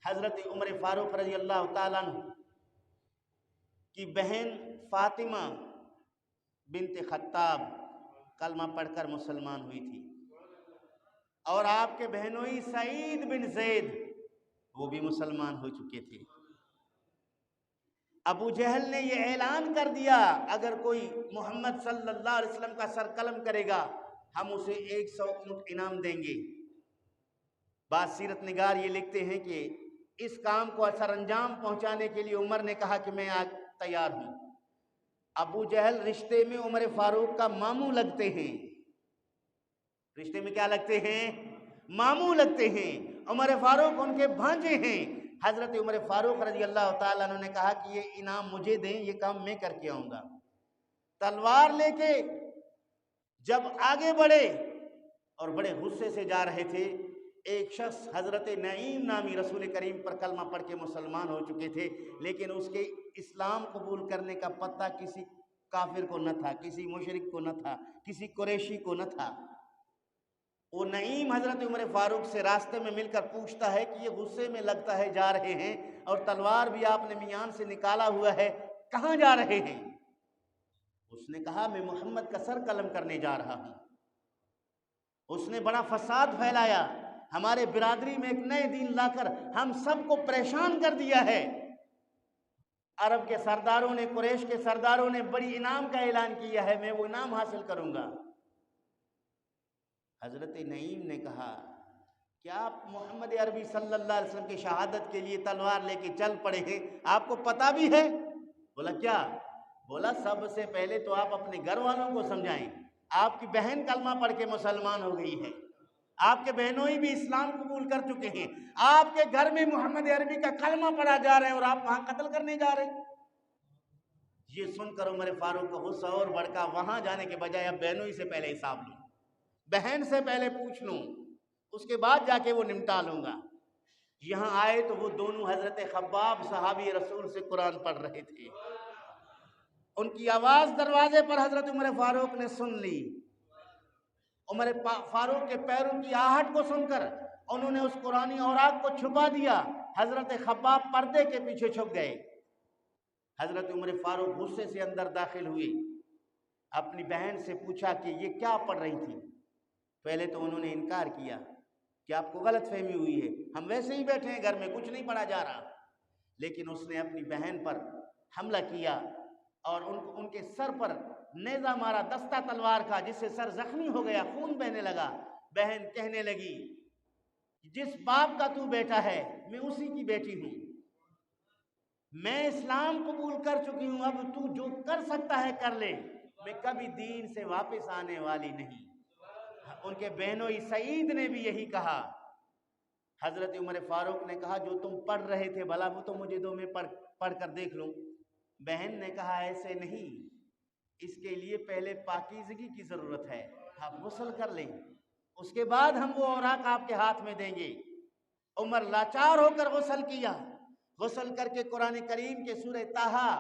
حضرت عمر فاروق رضی اللہ تعالیٰ عنہ کی بہن فاطمہ بنت خطاب کلمہ پڑھ کر مسلمان ہوئی تھی، اور آپ کے بہنوئی سعید بن زید وہ بھی مسلمان ہو چکے تھے۔ ابو جہل نے یہ اعلان کر دیا اگر کوئی محمد صلی اللہ علیہ وسلم کا سر قلم کرے گا ہم اسے 100 اونٹ انعام دیں گے۔ بعض سیرت نگار یہ لکھتے ہیں کہ اس کام کو سر انجام پہنچانے کے لیے عمر نے کہا کہ میں آج تیار ہوں۔ ابو جہل رشتے میں عمر فاروق کا ماموں لگتے ہیں، رشتے میں کیا لگتے ہیں؟ ماموں لگتے ہیں۔ عمر فاروق ان کے بھانجے ہیں۔ حضرت عمر فاروق رضی اللہ تعالیٰ عنہ نے کہا کہ یہ انعام مجھے دیں، یہ کام میں کر کے آؤں گا۔ تلوار لے کے جب آگے بڑھے اور بڑے غصے سے جا رہے تھے، ایک شخص حضرت نعیم نامی رسول کریم پر کلمہ پڑھ کے مسلمان ہو چکے تھے، لیکن اس کے اسلام قبول کرنے کا پتہ کسی کافر کو نہ تھا، کسی مشرک کو نہ تھا، کسی قریشی کو نہ تھا۔ وہ نعیم حضرت عمر فاروق سے راستے میں مل کر پوچھتا ہے کہ یہ غصے میں لگتا ہے جا رہے ہیں اور تلوار بھی آپ نے میان سے نکالا ہوا ہے، کہاں جا رہے ہیں؟ اس نے کہا میں محمد کا سر قلم کرنے جا رہا ہوں۔ اس نے بڑا فساد پھیلایا، ہمارے برادری میں ایک نئے دین لا کر ہم سب کو پریشان کر دیا ہے۔ عرب کے سرداروں نے، قریش کے سرداروں نے بڑی انعام کا اعلان کیا ہے، میں وہ انعام حاصل کروں گا۔ حضرت نعیم نے کہا کیا آپ محمد عربی صلی اللہ علیہ وسلم کی شہادت کے لیے تلوار لے کے چل پڑے ہیں؟ آپ کو پتہ بھی ہے؟ بولا کیا؟ بولا سب سے پہلے تو آپ اپنے گھر والوں کو سمجھائیں، آپ کی بہن کلمہ پڑھ کے مسلمان ہو گئی ہے، آپ کے بہنوئی بھی اسلام قبول کر چکے ہیں، آپ کے گھر میں محمد عربی کا کلمہ پڑھا جا رہا ہے اور آپ وہاں قتل کرنے جا رہے ہیں۔ یہ سن کر عمر فاروق کا غصہ اور بڑھا، وہاں جانے کے بجائے اب بہنوئی سے پہلے حساب لوں، بہن سے پہلے پوچھ لوں، اس کے بعد جا کے وہ نمٹا لوں گا۔ یہاں آئے تو وہ دونوں حضرت خباب صحابی رسول سے قرآن پڑھ رہے تھے، ان کی آواز دروازے پر حضرت عمر فاروق نے سن لی۔ عمر فاروق کے پیروں کی آہٹ کو سن کر انہوں نے اس قرآنی اوراق کو چھپا دیا، حضرت خباب پردے کے پیچھے چھپ گئے۔ حضرت عمر فاروق غصے سے اندر داخل ہوئے، اپنی بہن سے پوچھا کہ یہ کیا پڑھ رہی تھی؟ پہلے تو انہوں نے انکار کیا کہ آپ کو غلط فہمی ہوئی ہے، ہم ویسے ہی بیٹھے ہیں گھر میں، کچھ نہیں پڑھا جا رہا۔ لیکن اس نے اپنی بہن پر حملہ کیا اور ان کے سر پر نیزہ مارا، دستہ تلوار کا، جس سے سر زخمی ہو گیا، خون بہنے لگا۔ بہن کہنے لگی جس باپ کا تو بیٹا ہے میں اسی کی بیٹی ہوں، میں اسلام قبول کر چکی ہوں، اب تو جو کر سکتا ہے کر لے، میں کبھی دین سے واپس آنے والی نہیں۔ ان کے بہنوئی سعید نے بھی یہی کہا۔ حضرت عمر فاروق نے کہا جو تم پڑھ رہے تھے بھلا وہ تو مجھے دو، میں پڑھ کر دیکھ لوں۔ بہن نے کہا ایسے نہیں، اس کے لیے پہلے پاکیزگی کی ضرورت ہے، آپ غسل کر لیں، اس کے بعد ہم وہ اوراق آپ کے ہاتھ میں دیں گے۔ عمر لاچار ہو کر غسل کیا، غسل کر کے قرآن کریم کے سورہ طٰہٰ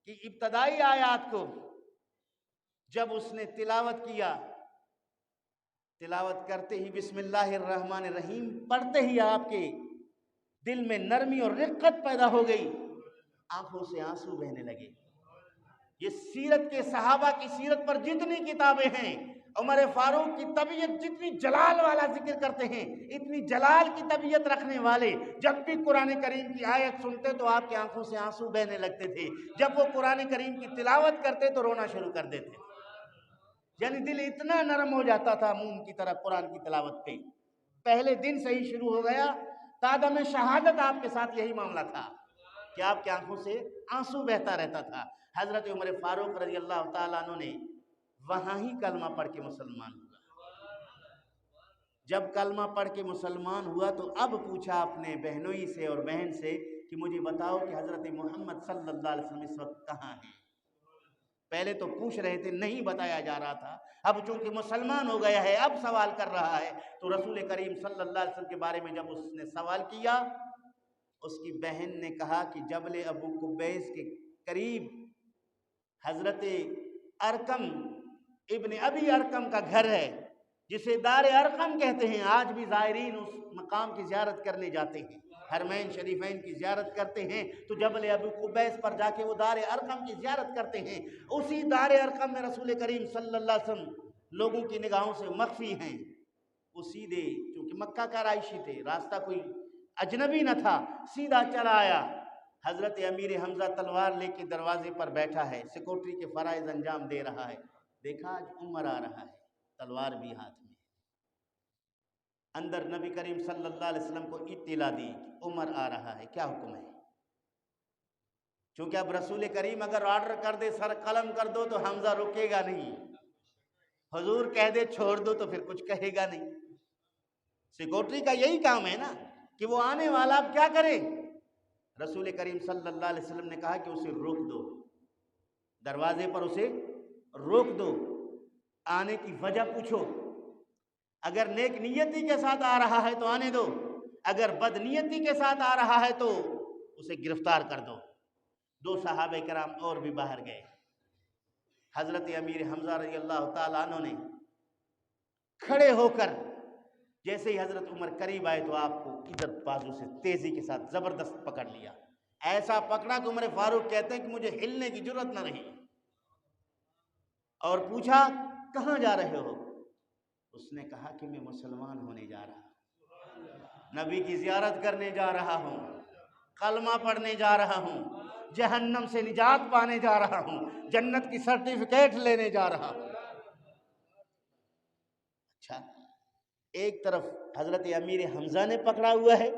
کی ابتدائی آیات کو جب اس نے تلاوت کیا، تلاوت کرتے ہی بسم اللہ الرحمن الرحیم پڑھتے ہی آپ کے دل میں نرمی اور رقت پیدا ہو گئی، آنکھوں سے آنسو بہنے لگے۔ یہ سیرت کے صحابہ کی سیرت پر جتنی کتابیں ہیں، عمر فاروق کی طبیعت جتنی جلال والا ذکر کرتے ہیں، اتنی جلال کی طبیعت رکھنے والے جب بھی قرآن کریم کی آیت سنتے تو آپ کی آنکھوں سے آنسو بہنے لگتے تھے، جب وہ قرآن کریم کی تلاوت کرتے تو رونا شروع کر دیتے تھے، یعنی دل اتنا نرم ہو جاتا تھا موم کی طرح قرآن کی تلاوت پہ۔ پہلے دن سے ہی شروع ہو گیا، تادم شہادت آپ کے ساتھ یہی معاملہ تھا کہ آپ کی آنکھوں سے آنسو بہتا رہتا تھا۔ حضرت عمر فاروق رضی اللہ تعالیٰ عنہ نے وہاں ہی کلمہ پڑھ کے مسلمان ہوا۔ جب کلمہ پڑھ کے مسلمان ہوا تو اب پوچھا اپنے بہنوئی سے اور بہن سے کہ مجھے بتاؤ کہ حضرت محمد صلی اللہ علیہ وسلم اس وقت کہاں ہیں؟ پہلے تو پوچھ رہے تھے، نہیں بتایا جا رہا تھا، اب چونکہ مسلمان ہو گیا ہے اب سوال کر رہا ہے، تو رسول کریم صلی اللہ علیہ وسلم کے بارے میں جب اس نے سوال کیا، اس کی بہن نے کہا کہ جبل ابو قبیس کے قریب حضرت ارقم ابن ابی ارقم کا گھر ہے، جسے دار ارقم کہتے ہیں، آج بھی زائرین اس مقام کی زیارت کرنے جاتے ہیں۔ حرمین شریفین کی زیارت کرتے ہیں تو جبل ابو قبیس پر جا کے وہ دار ارقم کی زیارت کرتے ہیں. اسی دار ارقم میں رسول کریم صلی اللہ علیہ وسلم لوگوں کی نگاہوں سے مخفی ہیں. وہ سیدھے چونکہ مکہ کا رائشی تھے، راستہ کوئی اجنبی نہ تھا، سیدھا چلا آیا. حضرت امیر حمزہ تلوار لے کے دروازے پر بیٹھا ہے، سیکورٹری کے فرائض انجام دے رہا ہے. دیکھا آج عمر آ رہا ہے، تلوار بھی ہاتھ میں. اندر نبی کریم صلی اللہ علیہ وسلم کو اطلاع دی کہ عمر آ رہا ہے، کیا حکم ہے؟ چونکہ اب رسول کریم اگر آرڈر کر دے سر قلم کر دو تو حمزہ رکے گا نہیں، حضور کہہ دے چھوڑ دو تو پھر کچھ کہے گا نہیں. سیکورٹری کا یہی کام ہے نا کہ وہ آنے والا اب کیا کرے. رسول کریم صلی اللہ علیہ وسلم نے کہا کہ اسے روک دو، دروازے پر اسے روک دو، آنے کی وجہ پوچھو. اگر نیک نیتی کے ساتھ آ رہا ہے تو آنے دو، اگر بد نیتی کے ساتھ آ رہا ہے تو اسے گرفتار کر دو. 2 صحابہ کرام اور بھی باہر گئے. حضرت امیر حمزہ رضی اللہ تعالیٰ عنہ نے کھڑے ہو کر جیسے ہی حضرت عمر قریب آئے تو آپ کو ادھر بازو سے تیزی کے ساتھ زبردست پکڑ لیا. ایسا پکڑا کہ عمر فاروق کہتے ہیں کہ مجھے ہلنے کی جرت نہ رہی. اور پوچھا کہاں جا رہے ہو؟ اس نے کہا کہ میں مسلمان ہونے جا رہا ہوں، نبی کی زیارت کرنے جا رہا ہوں، کلمہ پڑھنے جا رہا ہوں، جہنم سے نجات پانے جا رہا ہوں، جنت کی سرٹیفکیٹ لینے جا رہا ہوں. اچھا، ایک طرف حضرت امیر حمزہ نے پکڑا ہوا ہے،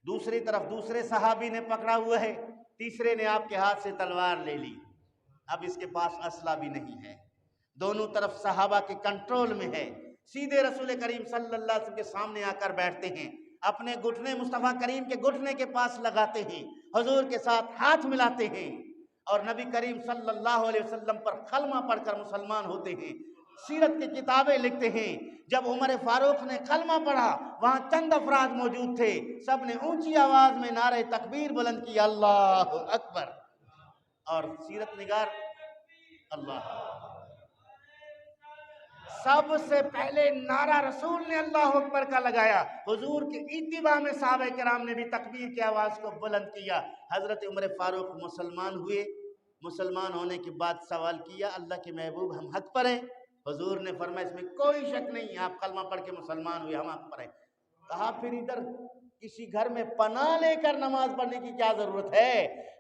دوسری طرف دوسرے صحابی نے پکڑا ہوا ہے، تیسرے نے آپ کے ہاتھ سے تلوار لے لی. اب اس کے پاس اسلحہ بھی نہیں ہے، دونوں طرف صحابہ کے کنٹرول میں ہے. سیدھے رسول کریم صلی اللہ علیہ وسلم کے سامنے آ کر بیٹھتے ہیں، اپنے گھٹنے مصطفیٰ کریم کے گھٹنے کے پاس لگاتے ہیں، حضور کے ساتھ ہاتھ ملاتے ہیں اور نبی کریم صلی اللہ علیہ وسلم پر کلمہ پڑھ کر مسلمان ہوتے ہیں. سیرت کی کتابیں لکھتے ہیں جب عمر فاروق نے کلمہ پڑھا وہاں چند افراد موجود تھے، سب نے اونچی آواز میں نعرہ تکبیر بلند کیا، اللہ اکبر. اور سیرت نگار اللہ سب سے پہلے نعرہ رسول نے اللہ اکبر کا لگایا. حضور کے اتباع میں صحابہ کرام نے بھی تکبیر کی آواز کو بلند کیا. حضرت عمر فاروق مسلمان ہوئے. مسلمان ہونے کے بعد سوال کیا، اللہ کے محبوب ہم حق پر ہیں؟ حضور نے فرمایا اس میں کوئی شک نہیں، آپ کلمہ پڑھ کے مسلمان ہوئے، ہم حق پر ہیں. کہا پھر ادھر کسی گھر میں پناہ لے کر نماز پڑھنے کی کیا ضرورت ہے؟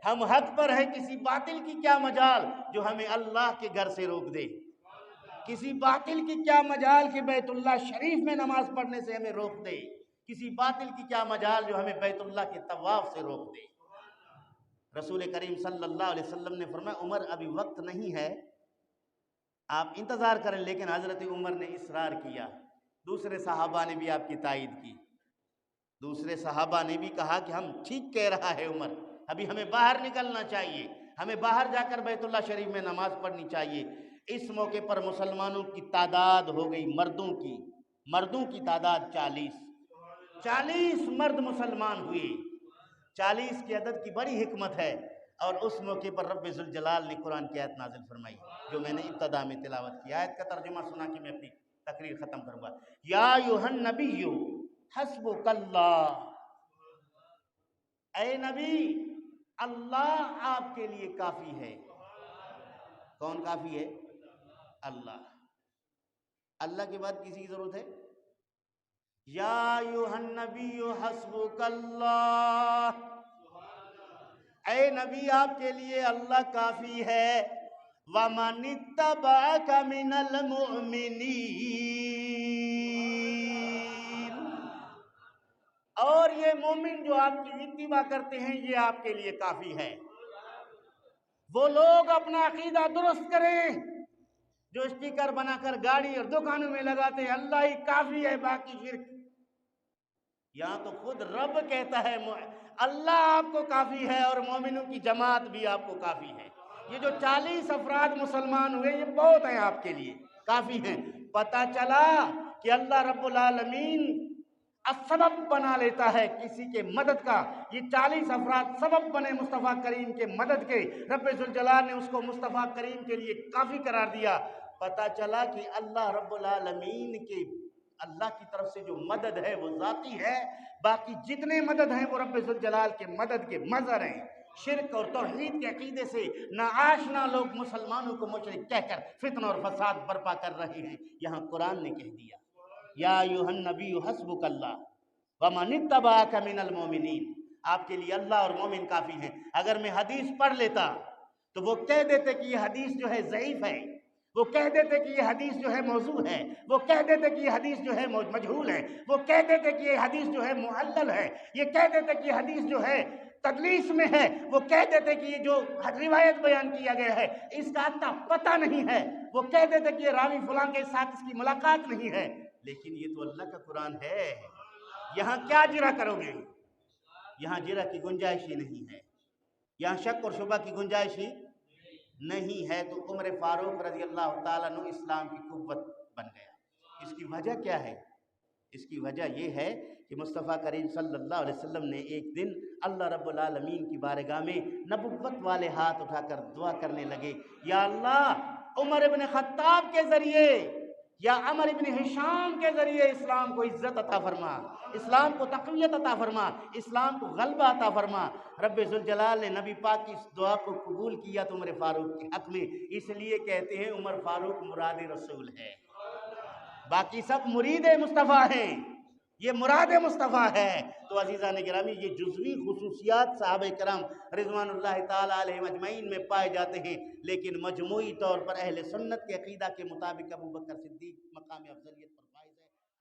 ہم حق پر ہیں، کسی باطل کی کیا مجال جو ہمیں اللہ کے گھر سے روک دے، کسی باطل کی کیا مجال کہ بیت اللہ شریف میں نماز پڑھنے سے ہمیں روک دے، کسی باطل کی کیا مجال جو ہمیں بیت اللہ کے طواف سے روک دے. رسول کریم صلی اللہ علیہ وسلم نے فرمایا عمر ابھی وقت نہیں ہے، آپ انتظار کریں. لیکن حضرت عمر نے اصرار کیا. دوسرے صحابہ نے بھی آپ کی تائید کی، دوسرے صحابہ نے بھی کہا کہ ہم ٹھیک کہہ رہا ہے عمر، ابھی ہمیں باہر نکلنا چاہیے، ہمیں باہر جا کر بیت اللہ شریف میں نماز پڑھنی چاہیے. اس موقع پر مسلمانوں کی تعداد ہو گئی، مردوں کی تعداد 40 مرد مسلمان ہوئے. 40 کی عدد کی بڑی حکمت ہے. اور اس موقع پر رب ذوالجلال نے قرآن کی آیت نازل فرمائی جو میں نے ابتدا میں تلاوت کی. آیت کا ترجمہ سنا کے میں اپنی تقریر ختم کروں گا. یا ایھا النبی حسبک اللہ، اے نبی اللہ آپ کے لیے کافی ہے. کون کافی ہے؟ اللہ. اللہ کے بعد کسی کی ضرورت ہے؟ یا ایھا النبی حسبک اللہ، اے نبی آپ کے لیے اللہ کافی ہے. وَمَنِ اتَّبَعَكَ مِنَ الْمُؤْمِنِينَ، اور یہ مومن جو آپ کی اتباع کرتے ہیں یہ آپ کے لیے کافی ہے. وہ لوگ اپنا عقیدہ درست کریں جو اسٹیکر بنا کر گاڑی اور دکانوں میں لگاتے ہیں اللہ ہی کافی ہے باقی شرک. یہاں تو خود رب کہتا ہے اللہ آپ کو کافی ہے اور مومنوں کی جماعت بھی آپ کو کافی ہے. یہ جو 40 افراد مسلمان ہوئے یہ بہت ہیں آپ کے لیے، کافی ہیں. پتہ چلا کہ اللہ رب العالمین سبب بنا لیتا ہے کسی کے مدد کا. یہ 40 افراد سبب بنے مصطفیٰ کریم کے مدد کے. رب ذوالجلال نے اس کو مصطفیٰ کریم کے لیے کافی قرار دیا. پتہ چلا کہ اللہ رب العالمین کے اللہ کی طرف سے جو مدد ہے وہ ذاتی ہے، باقی جتنے مدد ہیں وہ رب ذوالجلال کے مدد کے مظہر ہیں۔ شرک اور توحید کے عقیدے سے ناآشنا لوگ مسلمانوں کو مشرک کہہ کر فتنہ اور فساد برپا کر رہے ہیں۔ یہاں قرآن نے کہہ دیا یا ایھا النبی حسبک اللہ ومن اتبعک من المؤمنین، آپ کے لیے اللہ اور مومن کافی ہیں۔ اگر میں حدیث پڑھ لیتا تو وہ کہہ دیتے کہ یہ حدیث جو ہے ضعیف ہے، وہ کہہ دیتے کہ یہ حدیث جو ہے موضوع ہے، وہ کہہ دیتے کہ یہ حدیث جو ہے مجہول ہے، وہ کہہ دیتے کہ یہ حدیث جو ہے معلل ہے، یہ کہہ دیتے کہ یہ حدیث جو ہے تدلیس میں ہے، وہ کہہ دیتے کہ یہ جو روایت بیان کیا گیا ہے اس کا حتیٰ پتہ نہیں ہے، وہ کہہ دیتے کہ یہ راوی فلاں کے ساتھ اس کی ملاقات نہیں ہے۔ لیکن یہ تو اللہ کا قرآن ہے، یہاں کیا جرح کرو گے؟ یہاں جرح کی گنجائش ہی نہیں ہے، یہاں شک اور شبہ کی گنجائش ہی نہیں ہے۔ تو عمر فاروق رضی اللہ تعالیٰ عنہ اسلام کی قوت بن گیا۔ اس کی وجہ کیا ہے؟ اس کی وجہ یہ ہے کہ مصطفیٰ کریم صلی اللہ علیہ وسلم نے ایک دن اللہ رب العالمین کی بارگاہ میں نبوت والے ہاتھ اٹھا کر دعا کرنے لگے، یا اللہ عمر ابن خطاب کے ذریعے یا عمر ابن ہشام کے ذریعے اسلام کو عزت عطا فرما، اسلام کو تقویت عطا فرما، اسلام کو غلبہ عطا فرما۔ رب ذوالجلال نے نبی پاک کی اس دعا کو قبول کیا تو عمر فاروق کے حق میں، اس لیے کہتے ہیں عمر فاروق مراد رسول ہے، باقی سب مرید مصطفیٰ ہیں، یہ مراد مصطفیٰ ہے۔ تو عزیزان گرامی، یہ جزوی خصوصیات صحابہ کرام رضوان اللہ تعالیٰ علیہم اجمعین میں پائے جاتے ہیں، لیکن مجموعی طور پر اہل سنت کے عقیدہ کے مطابق ابو بکر صدیق مقام افضلیت پر